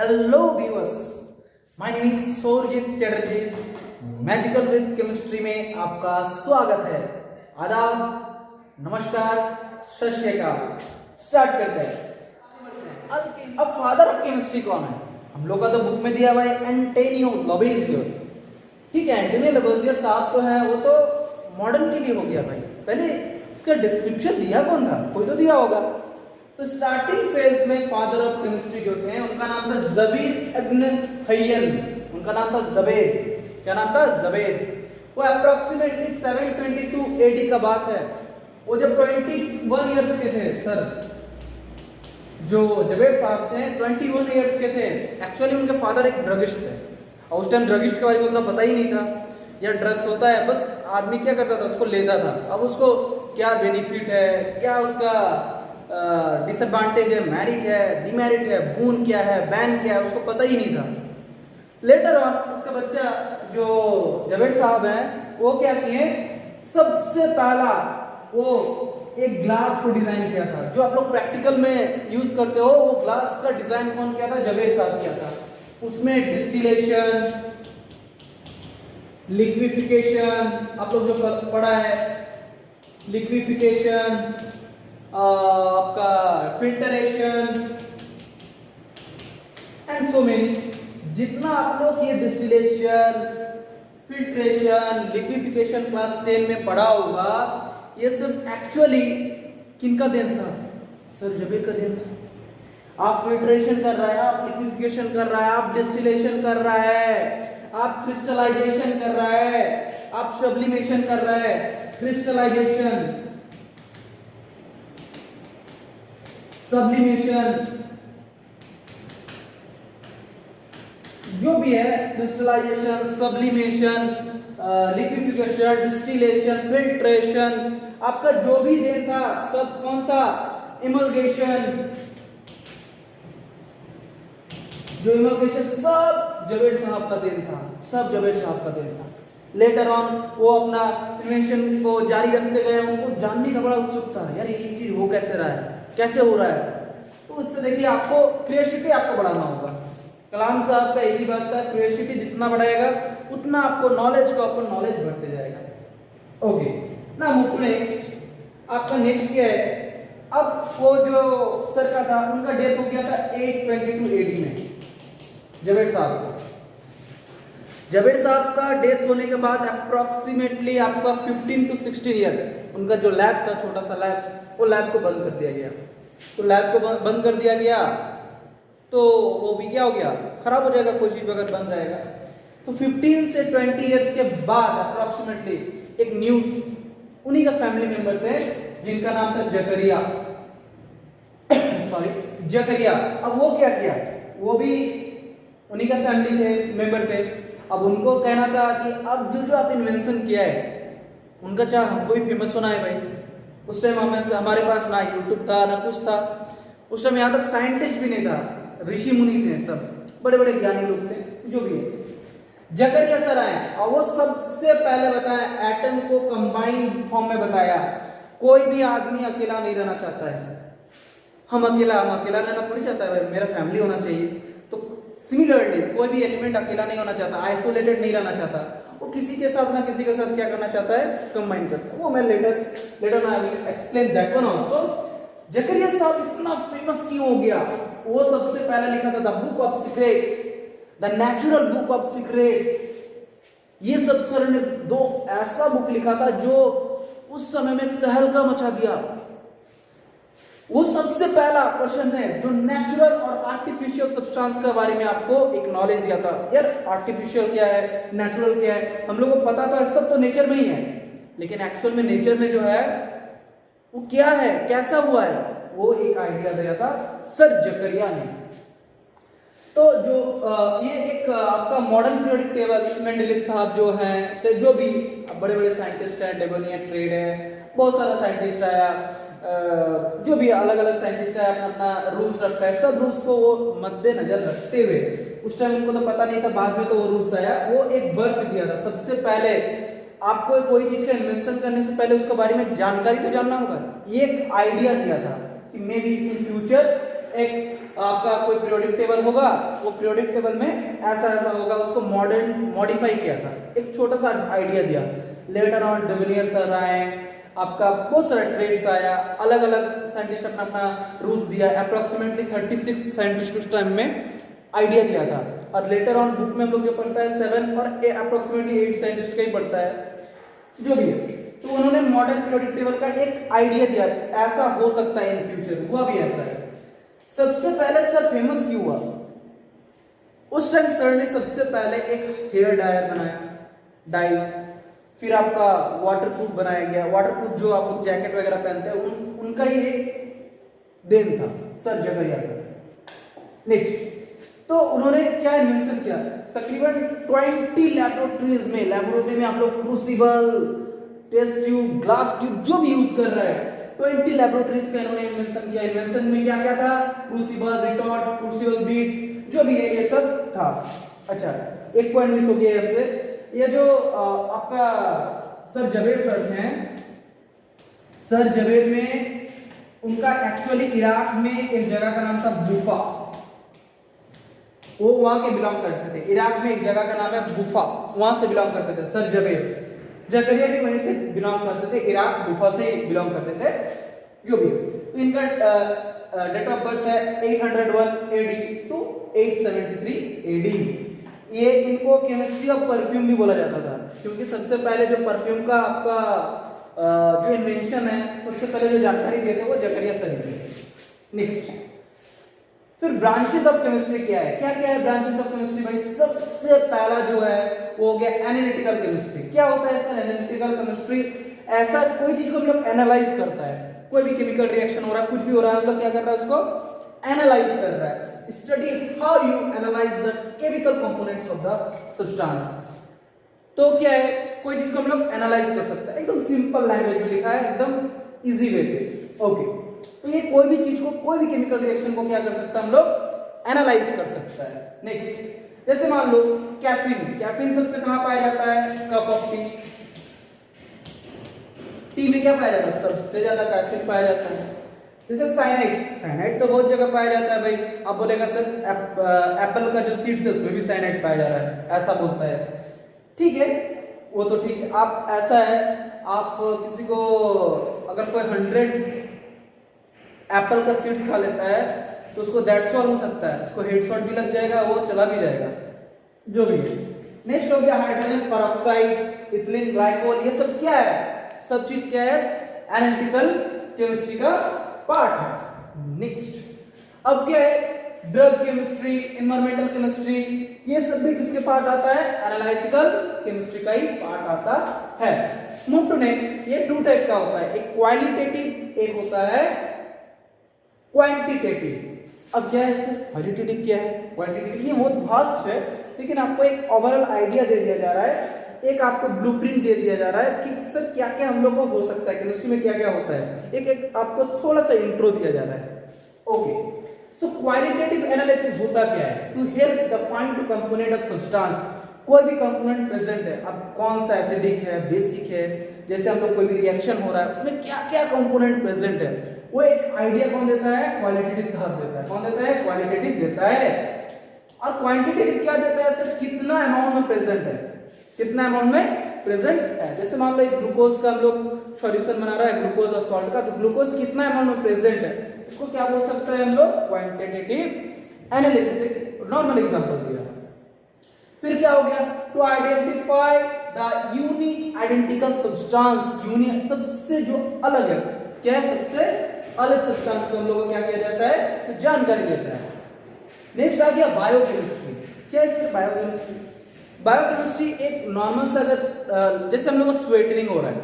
Hello viewers, my name is Saurjit Chatterjee. Magical with chemistry में आपका स्वागत है। आदाब, नमस्कार, सत श्री अकाल। स्टार्ट करते हैं। अब फादर ऑफ केमिस्ट्री कौन है? हम लोग का तो बुक में दिया हुआ है एंटोनियो लावोइसियर। ठीक है, एंटोनियो लावोइसियर साहब तो है, वो तो मॉडर्न के लिए हो गया भाई। पहले उसका डिस्क्रिप्शन दिया कौन था? कोई तो दिया होगा। तो स्टार्टिंग फेज में फादर ऑफ केमिस्ट्री जो थे उनका नाम था जबीर इब्न हय्यन। उनका नाम था जबेर। क्या नाम था? जबेर। वो अप्रोक्सीमेटली 722 एडी का बात है। वो जब 21 इयर्स के थे, सर जो जबेर साहब थे 21 इयर्स के थे। एक्चुअली उनके फादर एक ड्रगिस्ट थे और उस टाइम ड्रगिस्ट के बारे में उतना पता ही नहीं था। या ड्रग्स होता है, बस आदमी क्या करता था, उसको लेता था। अब उसको क्या बेनिफिट है, क्या उसका डिसएडवांटेज है, मेरिट है, डिमेरिट है, बून क्या है, बैन क्या है, उसको पता ही नहीं था। लेटर ऑन उसका बच्चा जो जवेद साहब हैं वो क्या किए, सबसे पहला वो एक ग्लास को डिजाइन किया था। जो आप लोग प्रैक्टिकल में यूज करते हो, वो ग्लास का डिजाइन कौन किया था? जवेद साहब किया था। उसमें डिस्टिलेशन, लिक्विफिकेशन, आप लोग जो पढ़ा है, लिक्विफिकेशन, आपका फिल्टरेशन एंड सो मेनी, जितना आप लोग ये डिस्टिलेशन, फिल्ट्रेशन, लिक्विफिकेशन क्लास 10 में पढ़ा होगा, ये सब एक्चुअली किनका देन था? सर जबीर का देन था। आप फिल्ट्रेशन कर रहा है, आप लिक्विफिकेशन कर रहा है, आप डिस्टिलेशन कर रहा है, आप क्रिस्टलाइजेशन कर रहा है, आप सब्लिमेशन कर रहा है। क्रिस्टलाइजेशन, सब्लिमेशन, जो भी है, crystallization, sublimation, liquification, distillation, filtration, आपका जो भी देन था सब कौन था? इमल्गेशन। जो इमल्गेशन सब जवेद साहब का देन था, सब जवेद साहब का देन था। लेटर ऑन वो अपना इन्वेंशन को जारी रखते गए। उनको जानने का बड़ा उत्सुक था, यार ये चीज हो कैसे रहा है, कैसे हो रहा है। तो उससे देखिए आपको क्रिएटिविटी आपको बढ़ाना होगा। कलाम साहब का एक ही बात था, क्रिएटिविटी जितना बढ़ाएगा उतना आपको नॉलेज का ऊपर नॉलेज बढ़ते जाएगा। ओके, ना मूव नेक्स्ट। आपका नेक्स्ट क्या है? अब वो जो सर का था, उनका डेथ हो गया था 822 एडी में, जवेद साहब का। जवेद साहब का डेथ होने के बाद अप्रोक्सीमेटली आपका 15 to 16 ईयर उनका जो लैब था, छोटा सा लैब, वो लैब को बंद कर दिया गया। तो लैब को बंद कर दिया गया तो वो भी क्या हो गया, खराब हो जाएगा कोई चीज अगर बंद रहेगा। तो 15 से 20 इयर्स के बाद अप्रोक्सीमेटली एक न्यूज, उन्हीं का फैमिली मेंबर थे जिनका नाम था जकरिया। सॉरी, जकरिया। अब वो क्या किया, वो भी उन्हीं का फैमिली थे, मेंबर थे। अब उनको कहना था कि अब जो आप इन्वेंशन किया है, उनका चाह हमको भी फेमस होना है भाई। उस टाइम हमारे पास ना यूट्यूब था ना कुछ था। उस टाइम यहाँ तक साइंटिस्ट भी नहीं था, ऋषि मुनि थे, सब बड़े बड़े ज्ञानी लोग थे, जो भी है। जकरिया सर आए और वो सबसे पहले बताया, एटम को कंबाइंड फॉर्म में बताया। कोई भी आदमी अकेला नहीं रहना चाहता है। हम अकेला रहना थोड़ी चाहता है भाई, मेरा फैमिली होना चाहिए। तो सिमिलरली कोई भी एलिमेंट अकेला नहीं होना चाहता, आइसोलेटेड नहीं रहना चाहता। वो किसी के साथ ना किसी के साथ क्या करना चाहता है, कंबाइन करता है। वो मैं later I will explain that one also. Zakaria साहब इतना फेमस क्यों हो गया? वो सबसे पहले लिखा था the book of secret, the natural book of secret. ये सब सर ने दो ऐसा बुक लिखा था जो उस समय में तहलका मचा दिया। वो सबसे पहला पर्सन है जो नेचुरल और आर्टिफिशियल सब्सटेंस के बारे में आपको एक नॉलेज दिया था। यार आर्टिफिशियल क्या है, नेचुरल क्या है, हम लोगों को पता था सब तो नेचर में ही है, लेकिन एक्चुअल में नेचर में जो है वो क्या है, कैसा हुआ है, वो एक आइडिया दिया था सर जकरिया ने। तो जो ये एक आपका मॉडर्न पीरियोडिक टेबल, मेंडलीव साहब जो हैं, जो भी बड़े बड़े साइंटिस्ट हैं, डेबोनियर ट्रेड है, बहुत सारा साइंटिस्ट आया, जो भी अलग अलग साइंटिस्ट है, अपना अपना रूल्स रखा है। सब रूल्स को वो मद्देनजर रखते हुए, उस टाइम उनको तो पता नहीं था, बाद में तो वो रूल्स आया, वो एक बर्थ दिया था। सबसे पहले आपको कोई चीज का इन्वेंशन करने से पहले उसके बारे में जानकारी तो जानना होगा। ये एक आइडिया दिया था कि मे बी इन फ्यूचर एक आपका कोई पीरियोडिक टेबल होगा, वो पीरियोडिक टेबल में ऐसा ऐसा होगा, उसको मॉडिफाई किया था, एक छोटा सा आइडिया दिया। लेटर ऑन डिविलियर सर आए, आपका बहुत सारा ट्रेड्स आया, अलग अलग साइंटिस्ट अपना अपना रूल्स दिया, अप्रोक्सीमेटली 36 साइंटिस्ट उस टाइम में आइडिया दिया था। और लेटर ऑन बुक में हम लोग जो पढ़ता है 7 और अप्रोक्सीमेटली 8 साइंटिस्ट का ही पढ़ता है, जो भी है। तो उन्होंने मॉडर्न पीरियोडिक टेबल का एक आइडिया दिया, ऐसा हो सकता है इन फ्यूचर, हुआ भी ऐसा है। सबसे पहले सर फेमस क्यों हुआ? उस टाइम सर ने सबसे पहले एक हेयर डायर बनाया, डाइज, फिर आपका वाटरप्रूफ बनाया गया। वाटरप्रूफ जो आप लोग जैकेट वगैरह पहनते हैं उनका ही एक देन था सर जकरिया का। नेक्स्ट, तो उन्होंने क्या इन्वेंशन किया? तकरीबन 20 लेबोरेटरी में आप लोग crucible, test tube, glass tube जो भी यूज कर रहे हैं, 20 लेबोरेटरीज का इन्होंने इन्वेंशन किया। इन्वेंशन में क्या क्या था? क्रूसिबल, रिटॉर्ट, क्रूसिबल बीट, जो भी है ये सब था। अच्छा, एक पॉइंट मिस हो गया हमसे, ये जो आपका सर जवेद सर हैं, सर जवेद में उनका एक्चुअली इराक में एक जगह का नाम था बुफा, वो वहां के बिलोंग करते थे। इराक में एक जगह का नाम है बुफा, वहां से बिलोंग करते थे सर जवेद। जकरिया भी वहीं से बिलोंग करते थे, इराक बुफा से बिलोंग करते थे, जो भी। तो इनका डेट ऑफ बर्थ है 801 एडी टू 873 एडी। ये इनको केमिस्ट्री ऑफ परफ्यूम भी बोला जाता था, क्योंकि सबसे पहले जो परफ्यूम का आपका जो इन्वेंशन है, सबसे पहले जो जानकारी दिए थे वो जकरिया सर थे। नेक्स्ट, फिर ब्रांचेस ऑफ केमिस्ट्री क्या है? क्या क्या है ब्रांचेस ऑफ केमिस्ट्री भाई? सबसे पहला जो है वो हो गया एनालिटिकल केमिस्ट्री। क्या होता है सर एनालिटिकल केमिस्ट्री? ऐसा कोई चीज को हम लोग एनालाइज करता है, कोई भी केमिकल रिएक्शन हो रहा है, कुछ भी हो रहा है, हम लोग क्या कर रहा है? उसको एनालाइज कर रहा है। Study how you analyse the chemical components of the substance. तो क्या है, कोई चीज को हम लोग एनालाइज कर सकते हैं, एकदम सिंपल लैंग्वेज में लिखा है, एकदम इजी वे पे। ओके, तो ये कोई भी चीज को, कोई भी केमिकल रिएक्शन को क्या कर सकता है? हम लोग एनालाइज कर सकता है। नेक्स्ट, जैसे मान लो कैफीन, कैफीन सबसे कहां पाया जाता है? Cup of T. टी में क्या पाया जाता है? सबसे ज्यादा कैफीन पाया जाता है। जैसे साइनाइड, साइनाइड तो बहुत जगह पाया जाता है भाई। आप बोलेगा सर एप्पल का जो सीड्स है उसमें भी साइनाइड पाया जा रहा है, ऐसा बोलता है। ठीक है, वो तो ठीक है। आप ऐसा है, आप किसी को अगर कोई 100 एप्पल का सीड्स खा लेता है तो उसको दैट सॉल हो सकता है, उसको हेड शॉट भी लग जाएगा, वो चला भी जाएगा, जो भी है। नेक्स्ट हो गया हाइड्रोजन पेरोक्साइड, इथिलीन ग्लाइकोल, ये सब क्या है? सब चीज क्या है? एनालिटिकल केमिस्ट्री का पार्ट है। नेक्स्ट, अब क्या है? ड्रग केमिस्ट्री, एनवायरमेंटल केमिस्ट्री, ये सब भी किसके पार्ट आता है? एनालिटिकल केमिस्ट्री का ही पार्ट आता है। मूव टू नेक्स्ट, ये 2 टाइप का होता है, एक क्वालिटेटिव, एक होता है क्वांटिटेटिव। अब क्या है सर? क्वालिटेटिव क्या है? क्वांटिटेटिव ये बहुत वास्ट है, लेकिन आपको एक ओवरऑल आइडिया दे दिया जा रहा है, एक आपको ब्लूप्रिंट दे दिया जा रहा है कि सर क्या क्या हम लोग को हो सकता है, केमिस्ट्री में क्या क्या होता है, एक आपको थोड़ा सा इंट्रो दिया जा रहा है। ओके, सो क्वालिटेटिव एनालिसिस होता क्या है? To help the find the component of substance, कोई भी कंपोनेंट प्रेजेंट है, अब कौन सा एसिडिक है, बेसिक है, जैसे हम लोग कोई भी रिएक्शन हो रहा है उसमें क्या क्या कंपोनेंट प्रेजेंट है, वो एक आइडिया कौन देता है? क्वालिटेटिव साहब देता है। कौन देता है? क्वालिटेटिव देता है। और क्वांटिटेटिव क्या देता है सर? कितना अमाउंट में प्रेजेंट है, कितना अमाउंट में प्रेजेंट है। जैसे मान लो एक ग्लूकोज का हम लोग सॉल्यूशन बना रहा है, ग्लूकोज और सॉल्ट का, तो ग्लूकोज कितना अमाउंट में प्रेजेंट है, इसको क्या बोल सकते हैं हम लोग? Quantitative analysis. एक नॉर्मल एग्जांपल दिया। फिर क्या हो गया? To identify the unique identical substance, unique सबसे जो अलग है, क्या है? सबसे अलग सब्सटेंस को हम लोगों को क्या किया जाता है? तो जानकारी देता है। नेक्स्ट आ गया बायोकेमिस्ट्री। क्या है सर बायोकेमिस्ट्री? बायोकेमिस्ट्री एक नॉर्मल सा, अगर जैसे हम लोग का स्वेटनिंग हो रहा है,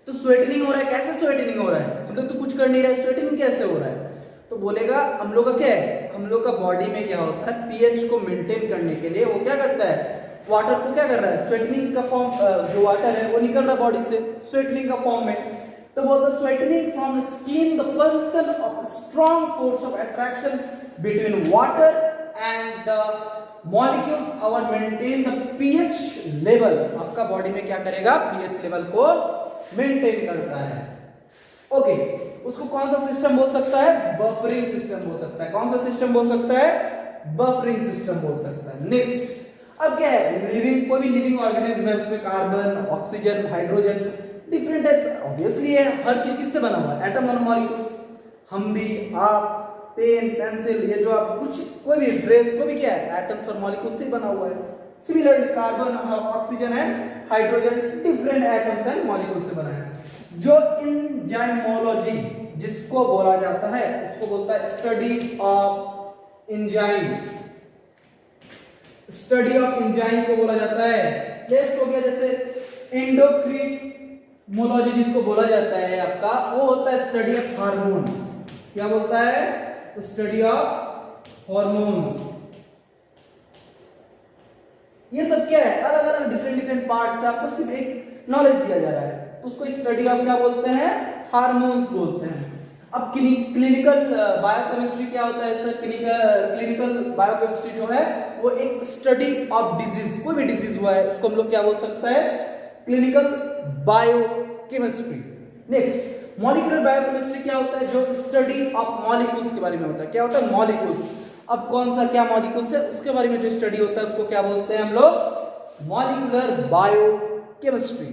तो स्वेटनिंग हो रहा है, कैसे स्वेटनिंग हो रहा है? हम लोग तो कुछ कर नहीं रहे, स्वेटनिंग कैसे हो रहा है? तो बोलेगा हम लोग का क्या है, हम लोग का बॉडी में क्या होता है, पीएच को मेंटेन करने के लिए वो क्या करता है, वाटर को क्या कर रहा है, स्वेटनिंग का फॉर्म, जो वाटर है वो निकल रहा है बॉडी से स्वेटनिंग का फॉर्म में। तो बोलते sweating from skin, the function of strong force of attraction between water and the molecules और मेंटेन द पीएच लेवल। आपका बॉडी में क्या करेगा, पीएच लेवल को मेंटेन करता है। ओके, उसको कौन सा सिस्टम बोल सकता है? बफरिंग सिस्टम बोल सकता है। कौन सा सिस्टम बोल सकता है? बफरिंग सिस्टम बोल सकता है। नेक्स्ट, अब क्या है, लिविंग, कोई भी लिविंग ऑर्गेनिज्म है, उसमें carbon, oxygen, hydrogen, different types, obviously है, हर चीज किससे बना हुआ है? एटम और मॉलिक्यूल्स। हम भी, आप, पेन, पेंसिल, ये जो आप कुछ, कोई भी ड्रेस, कोई भी क्या है, एटम्स और मॉलिक्यूल्स से बना हुआ है। Similarly carbon, oxygen and hydrogen different atoms and molecules से बना है। जो एंजाइमोलॉजी जिसको बोला जाता है, उसको बोलता है study of enzyme. Study of enzyme को बोला जाता है। नेक्स्ट हो गया जैसे एंडोक्रिनोलॉजी जिसको बोला जाता है आपका, वो होता है स्टडी ऑफ हार्मोन। क्या बोलता है? Study of hormone. ये सब क्या है? अलग अलग डिफरेंट पार्ट्स से आपको सिर्फ एक नॉलेज दिया जा रहा है, तो उसको स्टडी ऑफ क्या बोलते हैं? हार्मोन्स बोलते हैं। अब क्लिनिकल बायोकेमिस्ट्री क्या होता है सर? क्लिनिकल बायोकेमिस्ट्री जो है वो एक स्टडी ऑफ डिजीज, कोई भी डिजीज हुआ है उसको हम लोग क्या बोल सकते हैं? Clinical biochemistry. Next, molecular biochemistry क्या होता है? जो स्टडी ऑफ मॉलिक्यूल्स के बारे में होता है। क्या होता है? मॉलिक्यूल्स। अब कौन सा क्या मॉलिक्यूल्स है उसके बारे में जो स्टडी होता है उसको क्या बोलते हैं हम लोग? Molecular biochemistry.